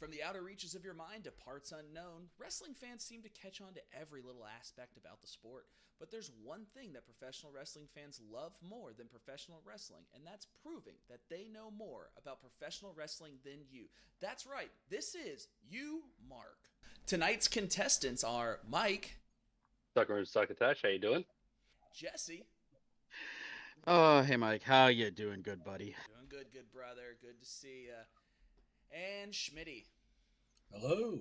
From the outer reaches of your mind to parts unknown, wrestling fans seem to catch on to every little aspect about the sport. But there's one thing that professional wrestling fans love more than professional wrestling, and that's proving that they know more about professional wrestling than you. That's right, this is You Mark. Tonight's contestants are Mike, Sucker and Succotash, how you doing? Jesse. Oh, hey Mike, how you doing, good buddy? Doing good, good brother. Good to see ya. And Schmitty. Hello.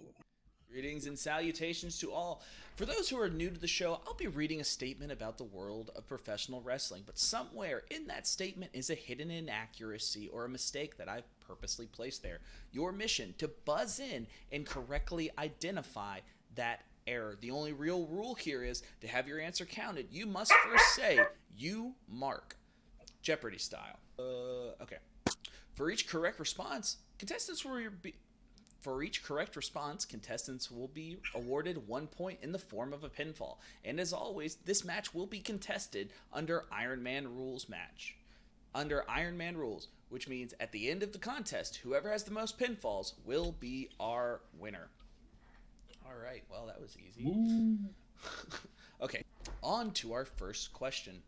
Greetings and salutations to all. For those who are new to the show, I'll be reading a statement about the world of professional wrestling, but somewhere in that statement is a hidden inaccuracy or a mistake that I've purposely placed there. Your mission to buzz in and correctly identify that error. The only real rule here is to have your answer counted, you must first say, "You Mark." Jeopardy style. Okay. For each correct response, contestants will be awarded 1 point in the form of a pinfall. And as always, this match will be contested under Iron Man rules which means at the end of the contest, whoever has the most pinfalls will be our winner. All right, well, that was easy. Okay, on to our first question.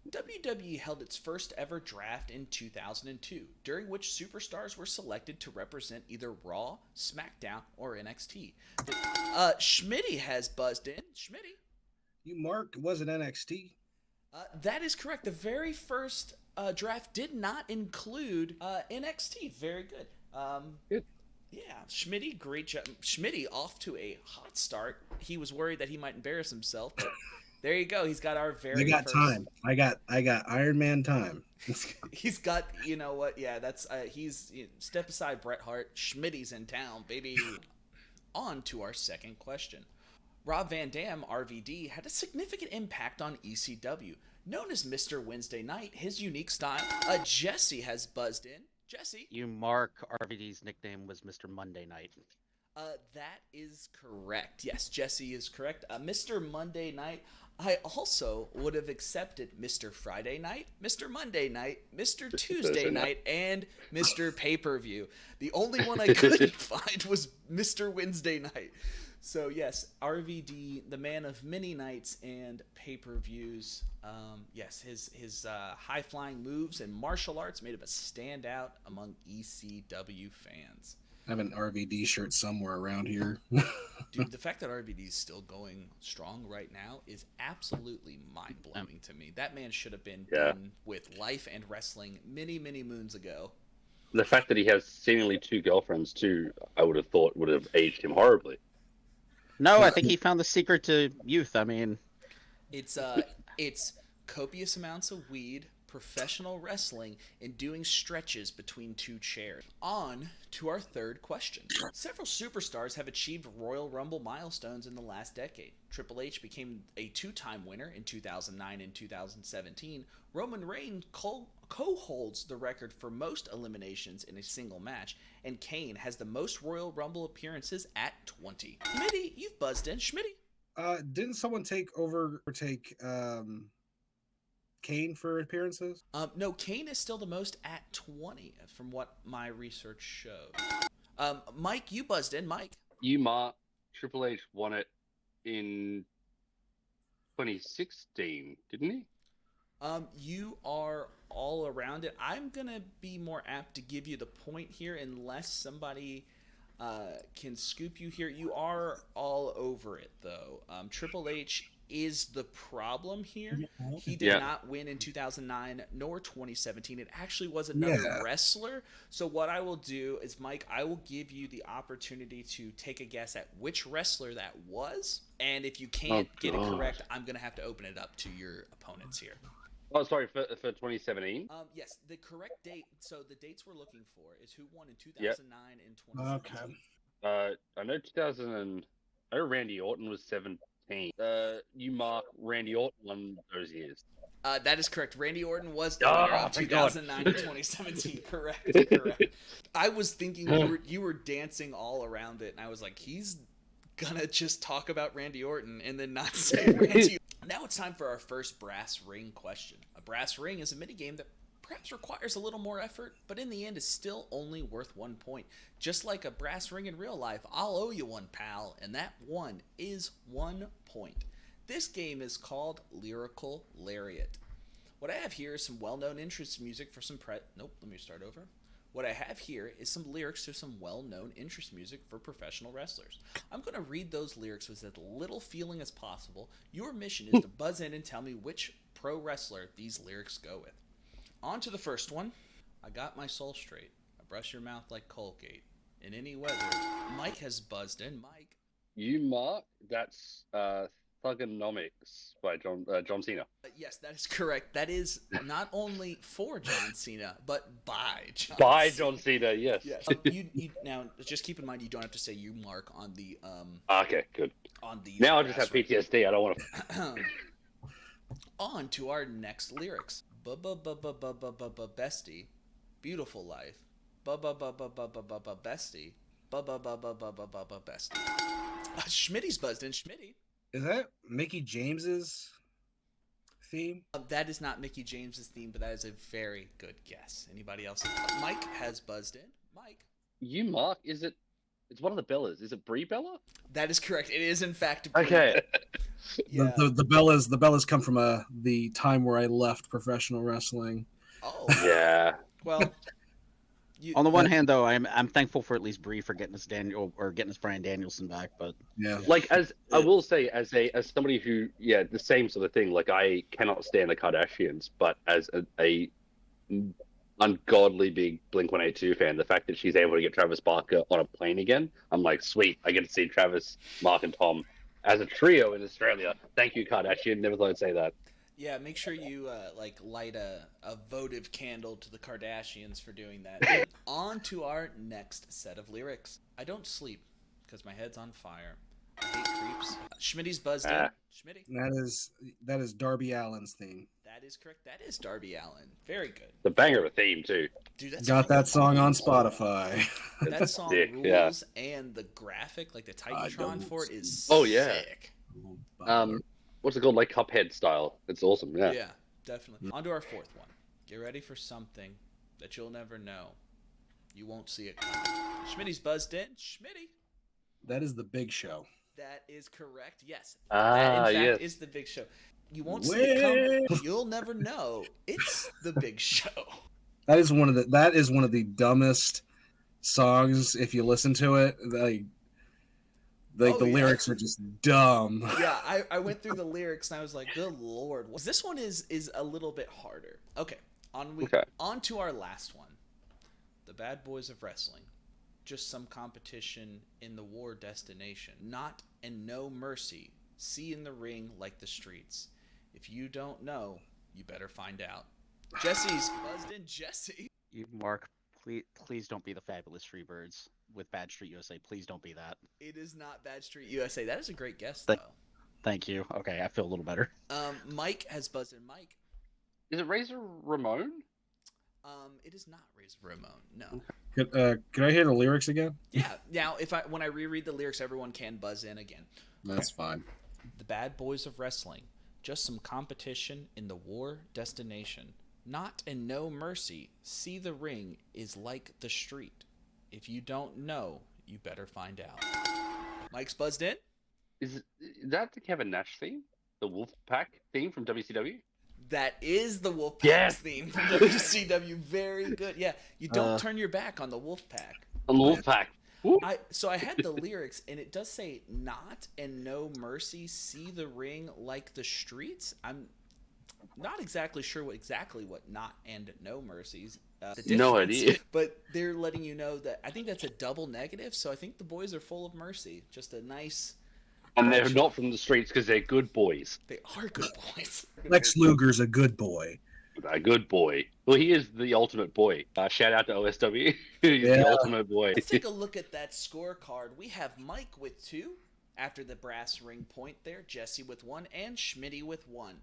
WWE held its first ever draft in 2002, during which superstars were selected to represent either Raw, SmackDown, or NXT. Schmitty has buzzed in. Schmitty. You Mark was an NXT. That is correct. The very first draft did not include NXT. Very good. Good. Yeah, Schmitty, great job. Schmitty off to a hot start. He was worried that he might embarrass himself, but there you go. He's got our very. I got first... time. I got Iron Man time. He's got, you know what? Yeah, that's he's step aside, Bret Hart. Schmitty's in town, baby. On to our second question. Rob Van Dam, RVD, had a significant impact on ECW. Known as Mr. Wednesday Night, his unique style. Jesse has buzzed in. Jesse. You Mark RVD's nickname was Mr. Monday Night. That is correct. Yes, Jesse is correct. Mr. Monday Night. I also would have accepted Mr. Friday Night, Mr. Monday Night, Mr. Tuesday Night, and Mr. Pay-Per-View. The only one I couldn't find was Mr. Wednesday Night. So yes, RVD, the man of many nights and pay-per-views. Yes, his high-flying moves and martial arts made him a standout among ECW fans. I have an RVD shirt somewhere around here. Dude, the fact that RVD is still going strong right now is absolutely mind-blowing to me. That man should have been done with life and wrestling many, many moons ago. The fact that he has seemingly two girlfriends too, I would have thought would have aged him horribly. No, I think he found the secret to youth. I mean, it's copious amounts of weed, professional wrestling, and doing stretches between two chairs. On to our third question. Several superstars have achieved Royal Rumble milestones in the last decade. Triple H became a two-time winner in 2009 and 2017. Roman Reigns co-holds the record for most eliminations in a single match, and Kane has the most Royal Rumble appearances at 20. Schmitty, you've buzzed in. Schmitty. Didn't someone take Kane for appearances? No, Kane is still the most at 20, from what my research showed. Mike, you buzzed in. Mike. Triple H won it in 2016, didn't he? You are all around it. I'm going to be more apt to give you the point here unless somebody can scoop you here. You are all over it, though. Triple H is the problem here. He did not win in 2009 nor 2017. It actually was another wrestler. So what I will do is, Mike, I will give you the opportunity to take a guess at which wrestler that was. And if you can't get it correct, I'm going to have to open it up to your opponents here. Oh, sorry, for 2017? Yes, the correct date. So the dates we're looking for is who won in 2009 and 2017. Okay. I know 2000 I know Randy Orton was 17. You Mark Randy Orton won those years. That is correct. Randy Orton was the winner of 2009 and 2017. Correct. I was thinking you were dancing all around it, and I was like, he's gonna just talk about Randy Orton and then not say Randy. Now it's time for our first brass ring question. A brass ring is a minigame that perhaps requires a little more effort, but in the end is still only worth 1 point. Just like a brass ring in real life, I'll owe you one, pal, and that one is 1 point. This game is called Lyrical Lariat. What I have here is some well-known entrance music for some Nope, let me start over. What I have here is some lyrics to some well-known entrance music for professional wrestlers. I'm going to read those lyrics with as little feeling as possible. Your mission is to buzz in and tell me which pro wrestler these lyrics go with. On to the first one. I got my soul straight. I brush your mouth like Colgate. In any weather, Mike has buzzed in. Mike. You mark, that's Thugonomics by John Cena. Yes, that is correct. That is not only for John Cena, but by John By Cena. John Cena, yes. Yes. You now just keep in mind you don't have to say you mark on the Okay, good. on the. Now I just have PTSD. I don't want to. On to our next lyrics. Bestie, beautiful life. Bestie, bestie. Schmitty's buzzed in. Schmitty. Is that Mickey James's theme? That is not Mickey James's theme, but that is a very good guess. Anybody else? Mike has buzzed in. Mike. You mark, is it? It's one of the Bellas. Is it Brie Bella? That is correct. It is in fact. Brie. Okay. Yeah. The Bellas come from the time where I left professional wrestling. Oh. Yeah. Well. On the one hand, though, I'm thankful for at least Bree for getting us Bryan Danielson back. But Yeah. Like, as I will say, as somebody who, the same sort of thing. Like, I cannot stand the Kardashians, but as a ungodly big Blink-182 fan, the fact that she's able to get Travis Barker on a plane again, I'm like, sweet. I get to see Travis, Mark, and Tom as a trio in Australia. Thank you, Kardashian. Never thought I'd say that. Yeah, make sure you light a votive candle to the Kardashians for doing that. On to our next set of lyrics. I don't sleep because my head's on fire. I hate creeps. Schmitty's buzzed in. Schmitty. That is Darby Allin's theme. That is correct. That is Darby Allin. Very good. The banger of a theme too. Dude, that's Got that song on Spotify. That song Dick, rules, yeah. And the graphic, like the Titantron for it, is Oh, yeah. sick. What's it called? Like Cuphead style. It's awesome. Yeah. Yeah, definitely. On to our fourth one. Get ready for something that you'll never know. You won't see it coming. Schmitty's buzzed in. Schmitty. That is the Big Show. That is correct. Yes. Ah, That, in fact, yes. is the Big Show. You won't see it coming. You'll never know. It's the Big Show. That is one of the dumbest songs if you listen to it. The lyrics are just dumb. Yeah, I went through the lyrics and I was like, good lord. This one is a little bit harder. Okay. On to our last one. The Bad Boys of Wrestling. Just some competition in the war destination. Not and no mercy. See in the ring like the streets. If you don't know, you better find out. Jesse's buzzed in. Jesse. you, Mark, please don't be the Fabulous Freebirds with Bad Street USA. Please don't be that. It is not Bad Street USA. That is a great guess, though. Thank you. Okay, I feel a little better. Mike has buzzed in. Mike. Is it Razor Ramon? It is not Razor Ramon. No. Could I hear the lyrics again? Yeah. Now, when I reread the lyrics, everyone can buzz in again. That's fine. The Bad Boys of Wrestling. Just some competition in the war destination. Not and no mercy. See the ring is like the street. If you don't know, you better find out. Mike's buzzed in. Is that the Kevin Nash theme? The Wolfpack theme from WCW? That is the Wolfpack theme from WCW. Very good. Yeah, you don't turn your back on the Wolfpack. On the Wolfpack. So I had the lyrics, and it does say "not and no mercy, see the ring like the streets." I'm not exactly sure what "not and no mercies." No idea. But they're letting you know that I think that's a double negative. So I think the boys are full of mercy. Just a nice. And they're not from the streets because they're good boys. They are good boys. Lex Luger's a good boy. A good boy. Well, he is the ultimate boy. Shout out to OSW. He's the ultimate boy. Let's take a look at that scorecard. We have Mike with 2 after the brass ring point there, Jesse with 1, and Schmitty with 1.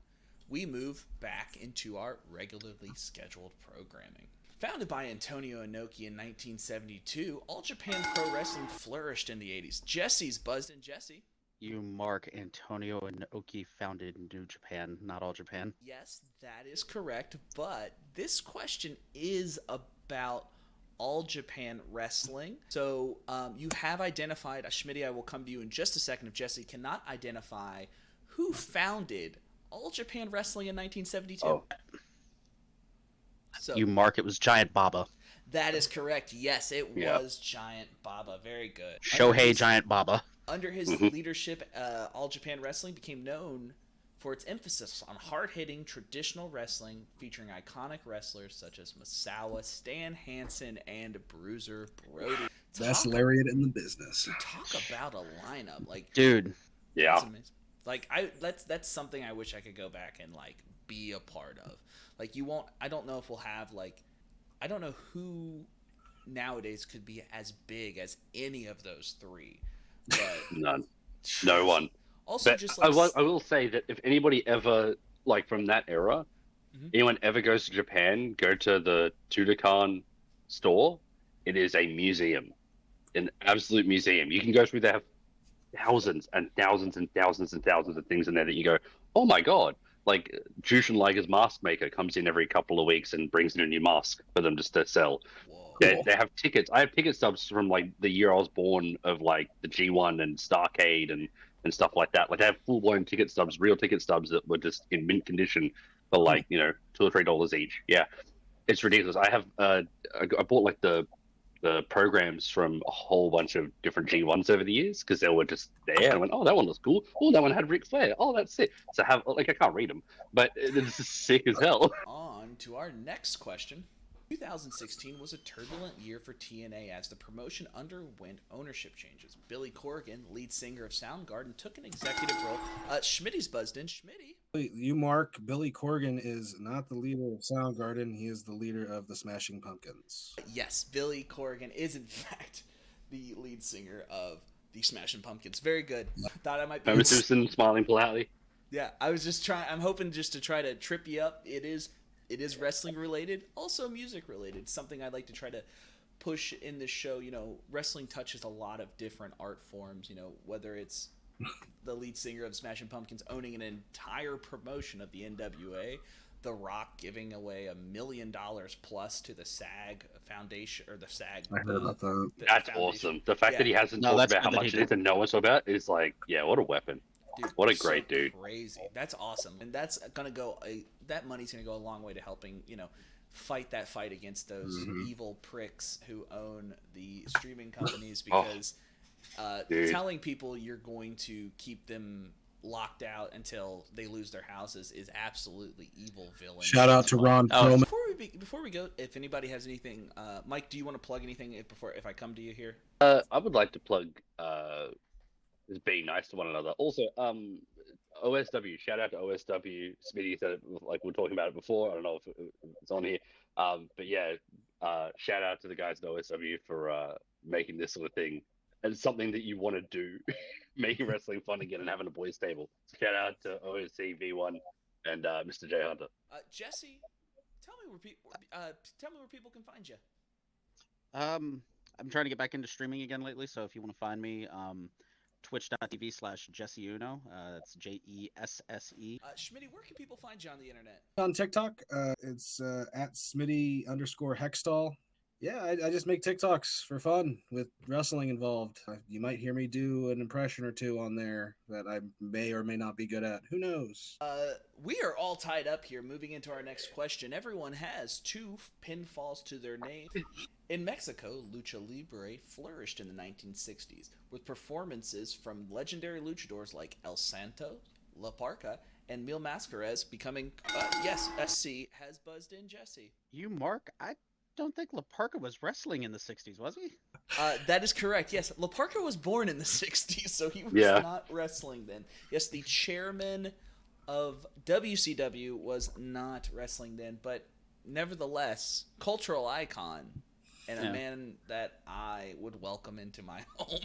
We move back into our regularly scheduled programming. Founded by Antonio Inoki in 1972, All Japan Pro Wrestling flourished in the 80s. Jesse's buzzed in. Jesse. You mark Antonio Inoki founded New Japan, not All Japan. Yes, that is correct, but this question is about All Japan Wrestling. So you have identified, Schmitty, I will come to you in just a second if Jesse cannot identify who founded All Japan Wrestling in 1972. Oh. So You mark it was Giant Baba. that is correct. Yes, it was Giant Baba. Very good. Shohei Giant Baba. Under his leadership, All Japan Wrestling became known for its emphasis on hard-hitting traditional wrestling featuring iconic wrestlers such as Masawa, Stan Hansen, and Bruiser Brody. Best lariat in the business. Talk about a lineup, like Dude. Yeah. that's amazing. Like that's something I wish I could go back and like be a part of. Like you won't. I don't know if we'll have like. I don't know who nowadays could be as big as any of those three. But None. No one. Also, But just like I will say that if anybody ever, like from that era, anyone ever goes to Japan, go to the Tudokan store. It is a museum, an absolute museum. You can go through there, have thousands and thousands and thousands and thousands of things in there that you go, oh my god. Like Jushin Liger's mask maker comes in every couple of weeks and brings in a new mask for them just to sell. whoa. They have tickets. I have ticket stubs from like the year I was born of like the G1 and Starcade and stuff like that. Like they have full blown ticket stubs, real ticket stubs that were just in mint condition for like $2 or $3 each. Yeah, it's ridiculous. I have I bought like the programs from a whole bunch of different G1s over the years because they were just there. And I went, oh, that one looks cool. Oh, that one had Ric Flair. Oh, that's sick. So I can't read them, but it's just sick as hell. On to our next question. 2016 was a turbulent year for TNA as the promotion underwent ownership changes. Billy Corgan, lead singer of Soundgarden, took an executive role. Schmitty's buzzed in. Schmitty. Wait, you mark Billy Corgan is not the leader of Soundgarden. He is the leader of the Smashing Pumpkins. Yes, Billy Corgan is in fact the lead singer of the Smashing Pumpkins. Very good. Thought I might be. Homer Simpson smiling politely. Yeah, I was just trying. I'm hoping just to try to trip you up. It is wrestling related, also music related. Something I'd like to try to push in this show. Wrestling touches a lot of different art forms. Whether it's the lead singer of Smashing Pumpkins owning an entire promotion of the NWA, The Rock giving away $1 million plus to the SAG Foundation or the SAG. I heard about that. That's awesome. The fact that he hasn't talked about how much it is and no one's talked about is like, yeah, what a weapon. Dude, what a great dude. Crazy. That's awesome. And that's going to go, that money's going to go a long way to helping, fight that fight against those evil pricks who own the streaming companies because telling people you're going to keep them locked out until they lose their houses is absolutely evil villain. Shout out to Ron Perlman. Before we go, if anybody has anything, Mike, do you want to plug anything if I come to you here? I would like to plug just being nice to one another. Also, OSW, shout out to OSW. Smitty said, like we were talking about it before. I don't know if it's on here. But yeah, shout out to the guys at OSW for making this sort of thing. And it's something that you want to do, making wrestling fun again and having a boys' table. So shout out to OSC V1 and Mr. J Hunter. Jesse, tell me where people can find you. I'm trying to get back into streaming again lately, so if you want to find me, twitch.tv/Jesse Uno. That's JESSE. Schmitty, where can people find you on the internet? On TikTok, it's at Smitty_Hextall. Yeah, I just make TikToks for fun with wrestling involved. You might hear me do an impression or two on there that I may or may not be good at. Who knows? We are all tied up here. Moving into our next question. Everyone has 2 pinfalls to their name. In Mexico, Lucha Libre flourished in the 1960s, with performances from legendary luchadors like El Santo, La Parca, and Mil Mascares becoming... yes, SC has buzzed in Jesse. You mark? I don't think La Parca was wrestling in the 60s, was he? That is correct, yes. La Parca was born in the 60s, so he was not wrestling then. Yes, the chairman of WCW was not wrestling then, but nevertheless, cultural icon and a man that I would welcome into my home.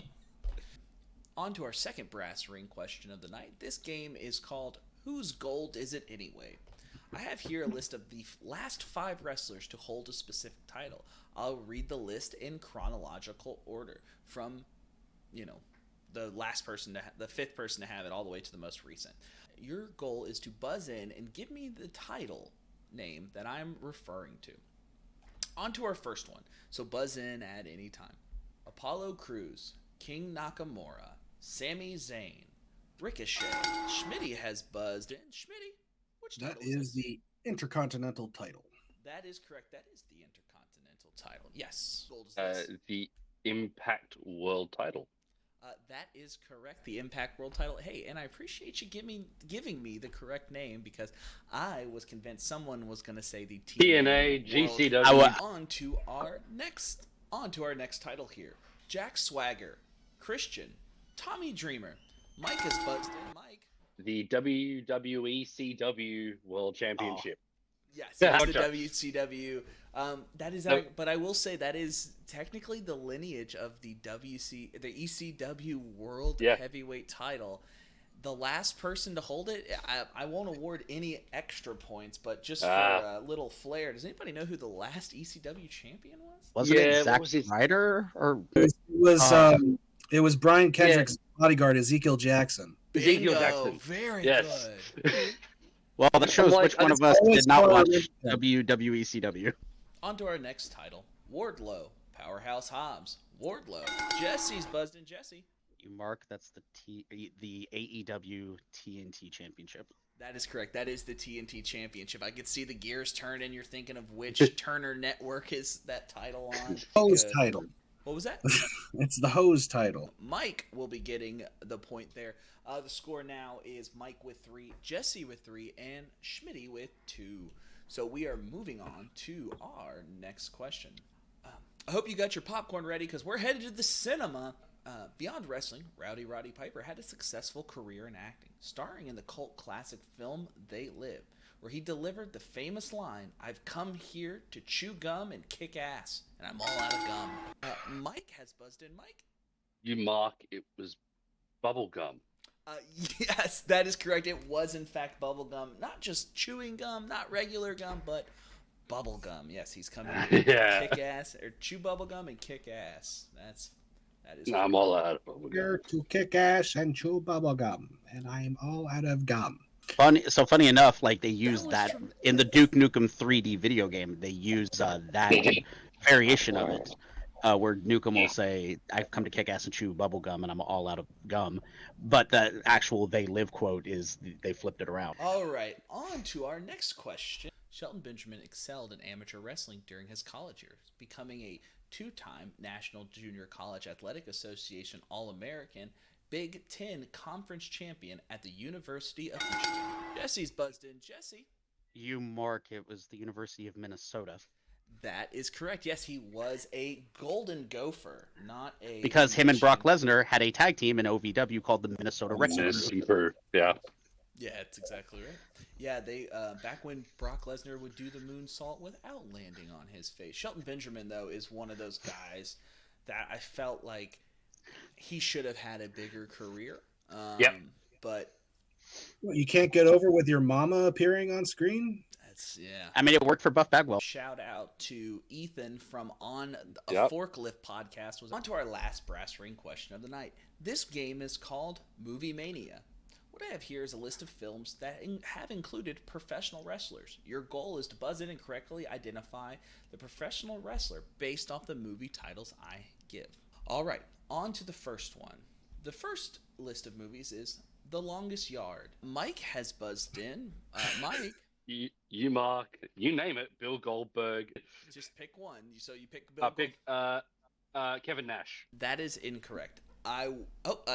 On to our second brass ring question of the night. This game is called Whose Gold Is It Anyway? I have here a list of the last 5 wrestlers to hold a specific title. I'll read the list in chronological order from, the last person the fifth person to have it all the way to the most recent. Your goal is to buzz in and give me the title name that I'm referring to. On to our first one. So buzz in at any time. Apollo Crews, King Nakamura, Sami Zayn, Ricochet. Schmitty has buzzed in. Schmitty, which title is the Intercontinental title. That is correct. That is the Intercontinental title. Yes. The Impact World title. That is correct. The Impact World title. Hey, and I appreciate you giving me the correct name because I was convinced someone was going to say the TNA GCW. On to our next title here. Jack Swagger, Christian, Tommy Dreamer, Mike has buzzed in. Mike. The WWE CW World Championship. Yes, it's the WCW. That is, but I will say that is technically the lineage of the ECW World Heavyweight title. The last person to hold it, I won't award any extra points, but just for a little flair, does anybody know who the last ECW champion was? Wasn't it Zack Ryder? Or it was Brian Kendrick's bodyguard, Ezekiel Jackson. Bingo. Ezekiel Jackson. Very good. Well, that shows which one of us did not watch WWECW. On to our next title. Wardlow, Powerhouse Hobbs, Wardlow. Jesse's buzzed in. Jesse. You mark, that's the AEW TNT Championship. That is correct. That is the TNT Championship. I could see the gears turn, and you're thinking of which Turner Network is that title on. Hose title. What was that? It's the hose title. Mike will be getting the point there. The score now is Mike with 3, Jesse with 3, and Schmitty with 2. So we are moving on to our next question. I hope you got your popcorn ready because we're headed to the cinema. Beyond wrestling, Rowdy Roddy Piper had a successful career in acting, starring in the cult classic film They Live, where he delivered the famous line, "I've come here to chew gum and kick ass, and I'm all out of gum." Mike has buzzed in. Mike? You mark, it was bubble gum. Yes, that is correct. It was, in fact, bubble gum. Not just chewing gum, not regular gum, but bubble gum. Yes, he's coming to kick ass, or chew bubble gum and kick ass. That is. I'm all out of bubble gum. Here to kick ass and chew bubble gum, and I'm all out of gum. Funny enough, like they used that in the Duke Nukem 3D video game. They use that variation of it, where Nukem will say, "I've come to kick ass and chew bubble gum, and I'm all out of gum." But the actual "They Live" quote is they flipped it around. All right, on to our next question. Shelton Benjamin excelled in amateur wrestling during his college years, becoming a 2-time National Junior College Athletic Association All-American, Big Ten Conference champion at the University of Michigan. Jesse's buzzed in. Jesse? You mark, it was the University of Minnesota. That is correct. Yes, he was a Golden Gopher, not a... Because him and Brock Lesnar had a tag team in OVW called the Minnesota Wrestlers. Yeah. Yeah, that's exactly right. Yeah, they back when Brock Lesnar would do the moonsault without landing on his face. Shelton Benjamin, though, is one of those guys that I felt like he should have had a bigger career. But you can't get over with your mama appearing on screen? Yeah. I mean, it worked for Buff Bagwell. Shout out to Ethan from On a Forklift Podcast. On to our last brass ring question of the night. This game is called Movie Mania. What I have here is a list of films that have included professional wrestlers. Your goal is to buzz in and correctly identify the professional wrestler based off the movie titles I give. All right, on to the first one. The first list of movies is The Longest Yard. Mike has buzzed in. Mike? You mark, you name it, Bill Goldberg. Just pick one. So you pick Bill Goldberg. Kevin Nash. That is incorrect.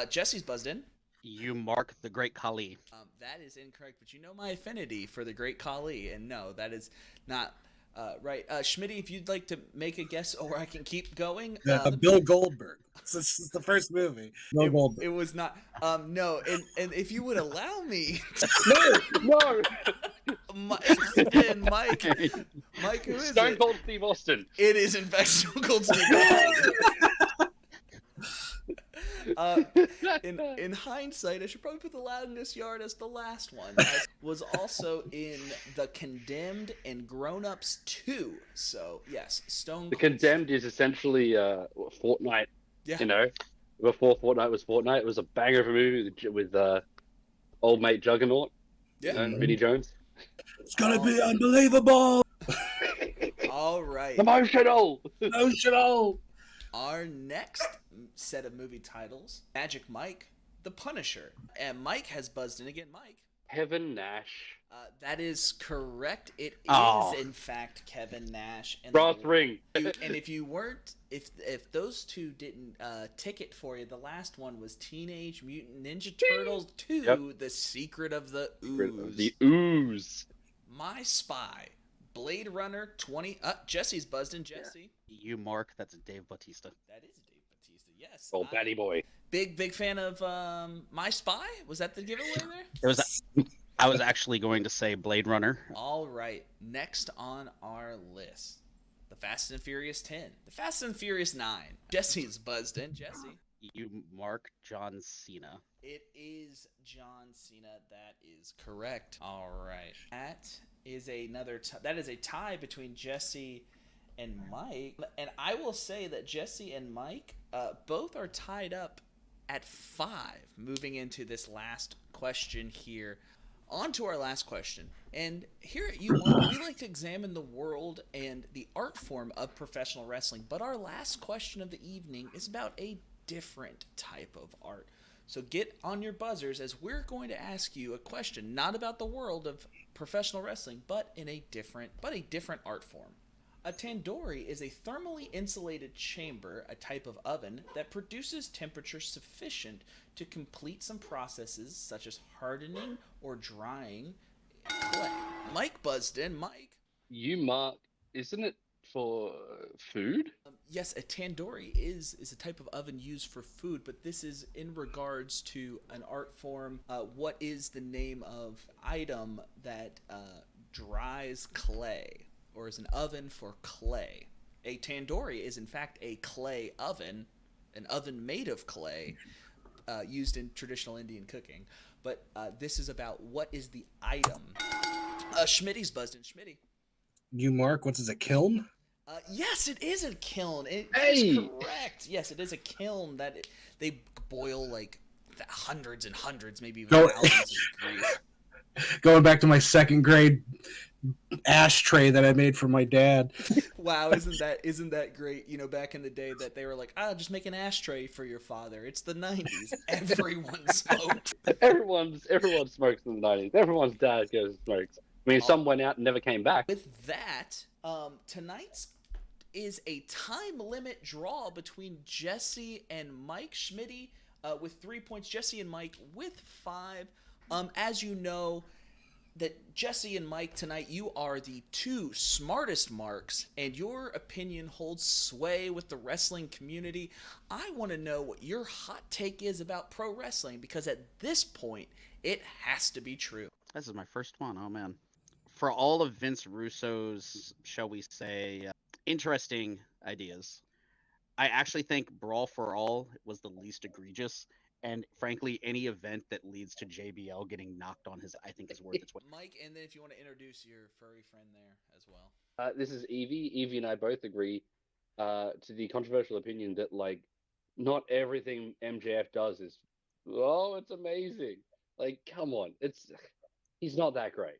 Jesse's buzzed in. You mark The Great Khali. That is incorrect, but you know my affinity for The Great Khali, and no, that is not right. Schmitty, if you'd like to make a guess, or I can keep going. Bill Goldberg. This is the first movie. Bill Goldberg. It was not. No, and if you would allow me. No. Mike, who is Stone Cold Steve Austin. It is, in fact, Stone Cold Steve Austin. In hindsight, I should probably put The Longest Yard as the last one. I was also in The Condemned and Grown Ups 2. So, yes, Stone Cold. The Condemned is essentially Fortnite, before Fortnite was Fortnite. It was a banger of a movie with old mate Juggernaut, Vinnie Jones. It's gonna be unbelievable. All right. Emotional. Emotional. Our next set of movie titles: Magic Mike, The Punisher, and Mike has buzzed in again. Mike. Kevin Nash. That is correct. It Oh. is in fact Kevin Nash. And Brass ring. and if you weren't, if those two didn't tick it for you, the last one was Teenage Mutant Ninja Turtles 2: The Secret of the Ooze. The Ooze. My Spy, Blade Runner 20. Jesse's buzzed in. Jesse. You mark, that's Dave Bautista. That is Dave Bautista. Yes. Oh, Batty Boy. Big fan of My Spy. Was that the giveaway there? It was. I was actually going to say Blade Runner. All right. Next on our list, The Fast and Furious 10, The Fast and Furious 9. Jesse's buzzed in. Jesse. You mark John Cena. It is John Cena. That is correct. All right. That is that is a tie between Jesse and Mike. And I will say that Jesse and Mike both are tied up at 5. Moving into this last question here. On to our last question. And here at U1, we like to examine the world and the art form of professional wrestling. But our last question of the evening is about a different type of art. So get on your buzzers, as we're going to ask you a question not about the world of professional wrestling, but a different art form. A tandoori is a thermally insulated chamber, a type of oven, that produces temperature sufficient to complete some processes such as hardening or drying clay. Mike buzzed in. Mike. You mark, isn't it for food? Yes, a tandoori is a type of oven used for food, but this is in regards to an art form. What is the name of item that dries clay, or is an oven for clay? A tandoori is in fact a clay oven, an oven made of clay, used in traditional Indian cooking. But this is about what is the item. Schmitty's buzzed in. Schmitty. You mark, what's a kiln? Yes, it is a kiln. It Hey! is correct. Yes, it is a kiln that they boil like hundreds and hundreds, maybe even thousands of degrees. Going back to my second grade ashtray that I made for my dad. Wow, isn't that great? You know, back in the day that they were like, just make an ashtray for your father. It's the 90s. Everyone smoked. Everyone smokes in the 90s. Everyone's dad goes and smokes. I mean, some went out and never came back. With that, tonight's is a time limit draw between Jesse and Mike. Schmitty with 3 points, Jesse and Mike with 5. As you know, that Jesse and Mike tonight, you are the 2 smartest marks, and your opinion holds sway with the wrestling community. I want to know what your hot take is about pro wrestling, because at this point, it has to be true. This is my first one. Oh, man. For all of Vince Russo's, shall we say, interesting ideas, I actually think Brawl for All was the least egregious. And frankly, any event that leads to JBL getting knocked on his, I think, is worth its weight. Mike, and then if you want to introduce your furry friend there as well. This is Evie. Evie and I both agree to the controversial opinion that, like, not everything MJF does is, it's amazing. Like, come on, he's not that great.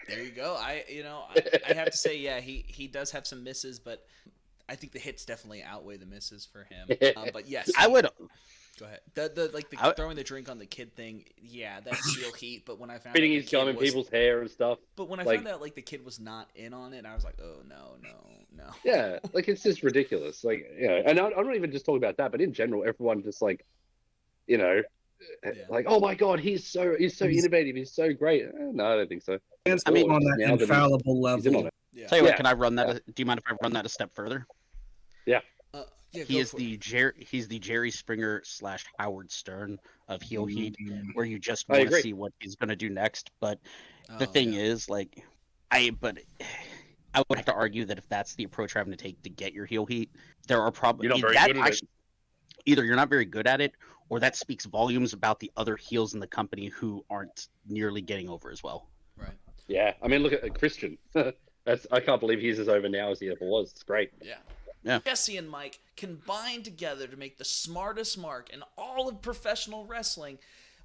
There you go. I have to say, yeah, he does have some misses, but I think the hits definitely outweigh the misses for him. But yes, I would. Go ahead. Throwing the drink on the kid thing, yeah, that's real heat. But when I found Spitting his gum in people's hair and stuff. But when I found out like the kid was not in on it, I was like, oh no. Yeah, like it's just ridiculous. Like, and I'm not even just talking about that, but in general, everyone just like, like, oh my god, he's so innovative, he's so great. No, I don't think so. I mean, on that infallible level. Yeah. Tell you what, can I run that? Do you mind if I run that a step further? Yeah. He's the Jerry Springer / Howard Stern of heel heat, where you just want to see what he's going to do next. But the thing is, like, I would have to argue that if that's the approach you're having to take to get your heel heat, there are probably either you're not very good at it, or that speaks volumes about the other heels in the company who aren't nearly getting over as well. Right. Yeah, I mean, look at Christian. I can't believe he's as over now as he ever was. It's great. Yeah. Yeah. Jesse and Mike combine together to make the smartest mark in all of professional wrestling.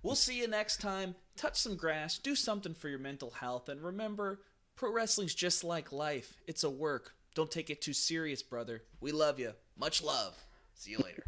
We'll see you next time. Touch some grass, do something for your mental health, and remember, pro wrestling's just like life. It's a work. Don't take it too serious, brother. We love you. Much love. See you later.